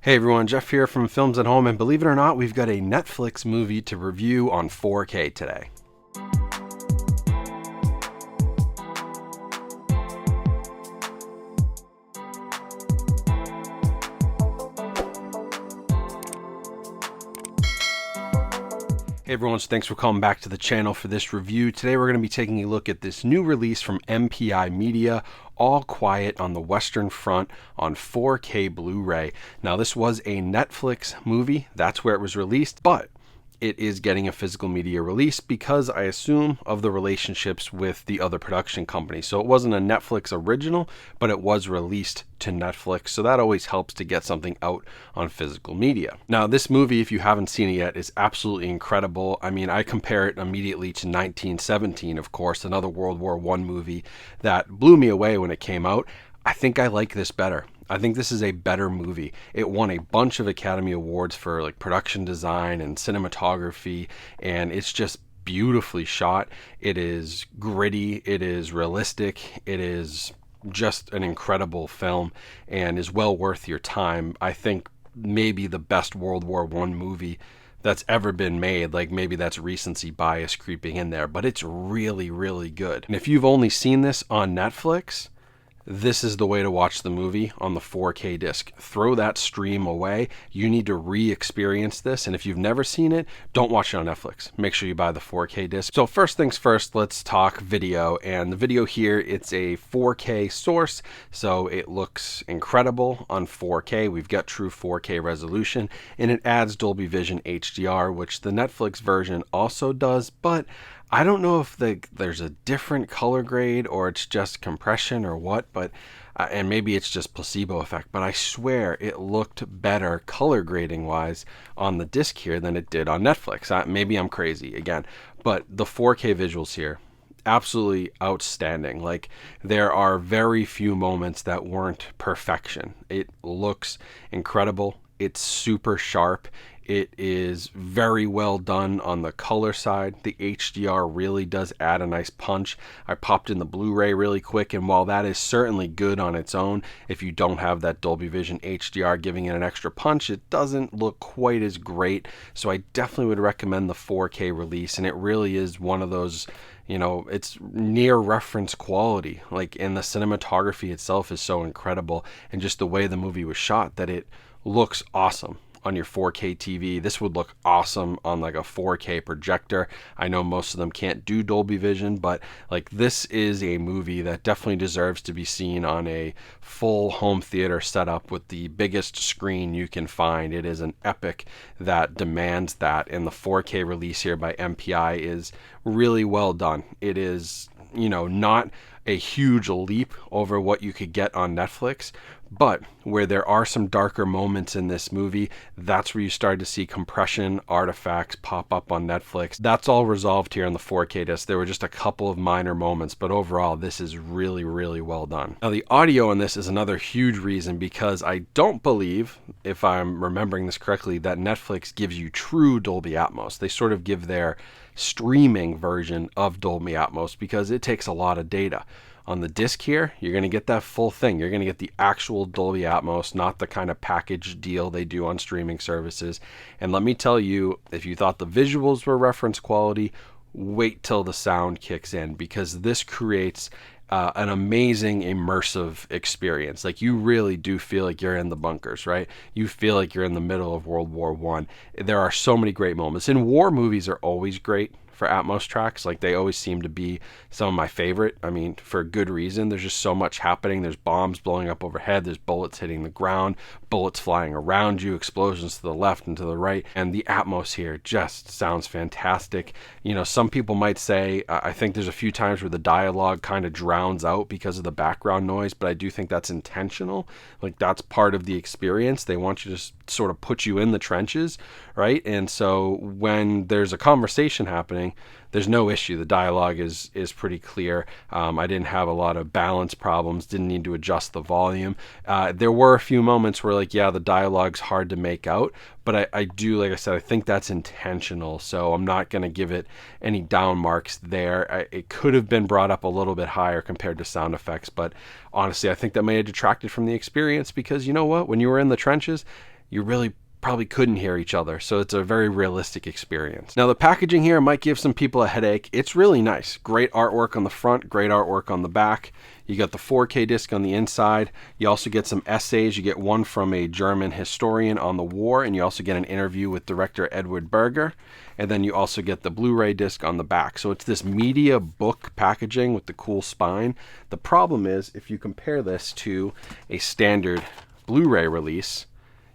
Hey everyone, Jeff here from Films at Home, and believe it or not, we've got a Netflix movie to review on 4K today. Hey everyone, so thanks for coming back to the channel for this review. Today we're going to be taking a look at this new release from MPI Media, All Quiet on the Western Front on 4K Blu-ray. Now this was a Netflix movie, that's where it was released, but it is getting a physical media release because I assume of the relationships with the other production companies. So it wasn't a Netflix original, but it was released to Netflix. So that always helps to get something out on physical media. Now this movie, if you haven't seen it yet, is absolutely incredible. I mean, I compare it immediately to 1917, of course, another World War I movie that blew me away when it came out. I think I like this better. I think this is a better movie. It won a bunch of Academy Awards for like production design and cinematography, and it's just beautifully shot. It is gritty, it is realistic, it is just an incredible film and is well worth your time. I think maybe the best World War I movie that's ever been made. Like maybe that's recency bias creeping in there, but it's really, really good. And if you've only seen this on Netflix, this is the way to watch the movie on the 4K disc. Throw that stream away. You need to re-experience this. And if you've never seen it, don't watch it on Netflix. Make sure you buy the 4K disc. So first things first, let's talk video. And the video here, it's a 4K source. So it looks incredible on 4K. We've got true 4K resolution, and it adds Dolby Vision HDR, which the Netflix version also does, but I don't know if there's a different color grade or it's just compression or what, but and maybe it's just placebo effect, but I swear it looked better color grading wise on the disc here than it did on Netflix. Maybe I'm crazy again, but the 4K visuals here, absolutely outstanding. Like there are very few moments that weren't perfection. It looks incredible. It's super sharp. It is very well done on the color side. The HDR really does add a nice punch. I popped in the Blu-ray really quick, and while that is certainly good on its own, if you don't have that Dolby Vision HDR giving it an extra punch, it doesn't look quite as great. So I definitely would recommend the 4K release, and it really is one of those, you know, it's near reference quality. Like, and the cinematography itself is so incredible, and just the way the movie was shot, that it looks awesome on your 4K TV. This would look awesome on like a 4K projector. I know most of them can't do Dolby Vision, but like this is a movie that definitely deserves to be seen on a full home theater setup with the biggest screen you can find. It is an epic that demands that, and the 4K release here by MPI is really well done. It is, you know, not a huge leap over what you could get on Netflix, but where there are some darker moments in this movie, that's where you start to see compression artifacts pop up on Netflix. That's all resolved here on the 4K disc. There were just a couple of minor moments, but overall this is really, really well done. Now the audio in this is another huge reason, because I don't believe, if I'm remembering this correctly, that Netflix gives you true Dolby Atmos. They sort of give their streaming version of Dolby Atmos because it takes a lot of data. On the disc here, you're going to get that full thing. You're going to get the actual Dolby Atmos, not the kind of package deal they do on streaming services. And let me tell you, if you thought the visuals were reference quality, wait till the sound kicks in, because this creates an amazing immersive experience. Like you really do feel like you're in the bunkers, right? You feel like you're in the middle of World War I. There are so many great moments. And war movies are always great for Atmos tracks. Like they always seem to be some of my favorite. I mean, for good reason. There's just so much happening. There's bombs blowing up overhead. There's bullets hitting the ground, bullets flying around you, explosions to the left and to the right. And the Atmos here just sounds fantastic. You know, some people might say, I think there's a few times where the dialogue kind of drowns out because of the background noise, but I do think that's intentional. Like that's part of the experience. They want you to sort of put you in the trenches, right? And so when there's a conversation happening, there's no issue. The dialogue is pretty clear. I didn't have a lot of balance problems, didn't need to adjust the volume. There were a few moments where like, yeah, the dialogue's hard to make out, but I do, like I said, I think that's intentional. So I'm not going to give it any down marks there. It could have been brought up a little bit higher compared to sound effects, but honestly, I think that may have detracted from the experience, because you know what? When you were in the trenches, you really probably couldn't hear each other. So it's a very realistic experience. Now the packaging here might give some people a headache. It's really nice. Great artwork on the front, great artwork on the back. You got the 4K disc on the inside. You also get some essays. You get one from a German historian on the war, and you also get an interview with director Edward Berger. And then you also get the Blu-ray disc on the back. So it's this media book packaging with the cool spine. The problem is, if you compare this to a standard Blu-ray release,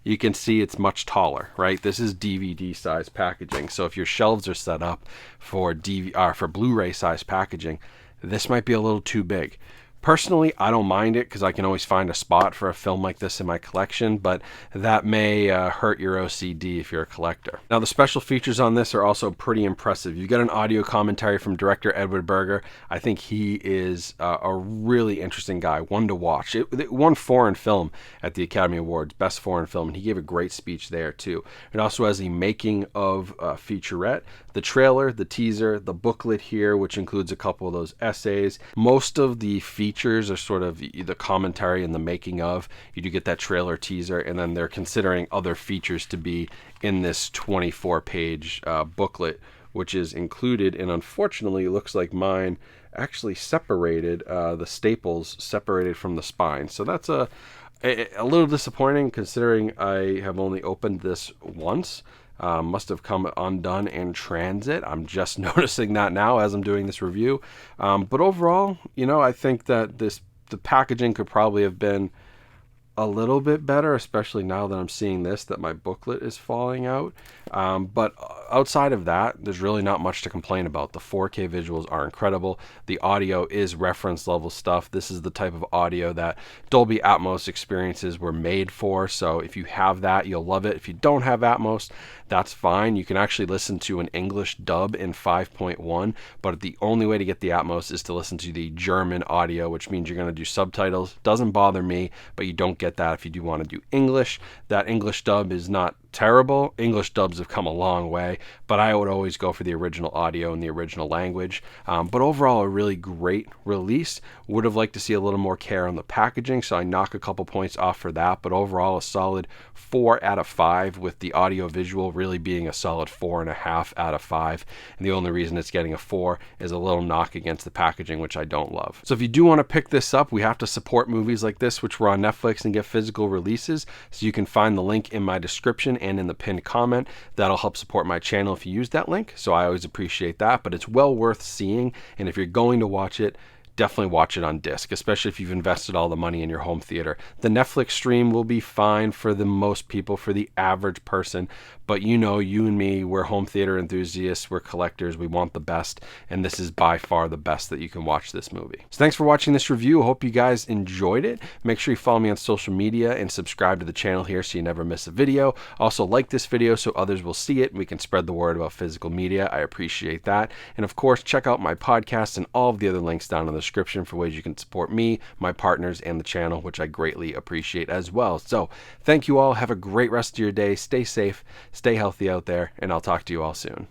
you can see it's much taller, right? This is DVD size packaging. So if your shelves are set up for Blu-ray size packaging, this might be a little too big. Personally, I don't mind it because I can always find a spot for a film like this in my collection, but that may hurt your OCD if you're a collector. Now, the special features on this are also pretty impressive. You get an audio commentary from director Edward Berger. I think he is a really interesting guy, one to watch. It won foreign film at the Academy Awards, best foreign film, and he gave a great speech there too. It also has a making of featurette, the trailer, the teaser, the booklet here, which includes a couple of those essays. Most of the features are sort of the commentary and the making of. You do get that trailer, teaser, and then they're considering other features to be in this 24-page booklet, which is included. And unfortunately, it looks like mine actually separated, the staples separated from the spine. So that's a little disappointing considering I have only opened this once. Must have come undone in transit. I'm just noticing that now as I'm doing this review. But overall, I think that the packaging could probably have been a little bit better, especially now that I'm seeing that my booklet is falling out. But outside of that, there's really not much to complain about. The 4K visuals are incredible. The audio is reference level stuff. This is the type of audio that Dolby Atmos experiences were made for. So if you have that, you'll love it. If you don't have Atmos, that's fine. You can actually listen to an English dub in 5.1, but the only way to get the Atmos is to listen to the German audio, which means you're going to do subtitles. Doesn't bother me, but you don't get that if you do want to do English. That English dub is not terrible. English dubs have come a long way, but I would always go for the original audio and the original language. But overall, a really great release. Would have liked to see a little more care on the packaging, so I knock a couple points off for that, but overall a solid 4 out of 5, with the audio visual really being a solid 4.5 out of 5. And the only reason it's getting a 4 is a little knock against the packaging, which I don't love. So if you do want to pick this up, we have to support movies like this, which were on Netflix, and get physical releases. So you can find the link in my description and in the pinned comment. That'll help support my channel if you use that link. So I always appreciate that, but it's well worth seeing. And if you're going to watch it, definitely watch it on disc, especially if you've invested all the money in your home theater. The Netflix stream will be fine for the most people, for the average person, but you and me, we're home theater enthusiasts, we're collectors, we want the best, and this is by far the best that you can watch this movie. So thanks for watching this review. I hope you guys enjoyed it. Make sure you follow me on social media and subscribe to the channel here so you never miss a video. Also, like this video so others will see it and we can spread the word about physical media. I appreciate that. And of course, check out my podcast and all of the other links down in the description for ways you can support me, my partners, and the channel, which I greatly appreciate as well. So thank you all. Have a great rest of your day. Stay safe, stay healthy out there, and I'll talk to you all soon.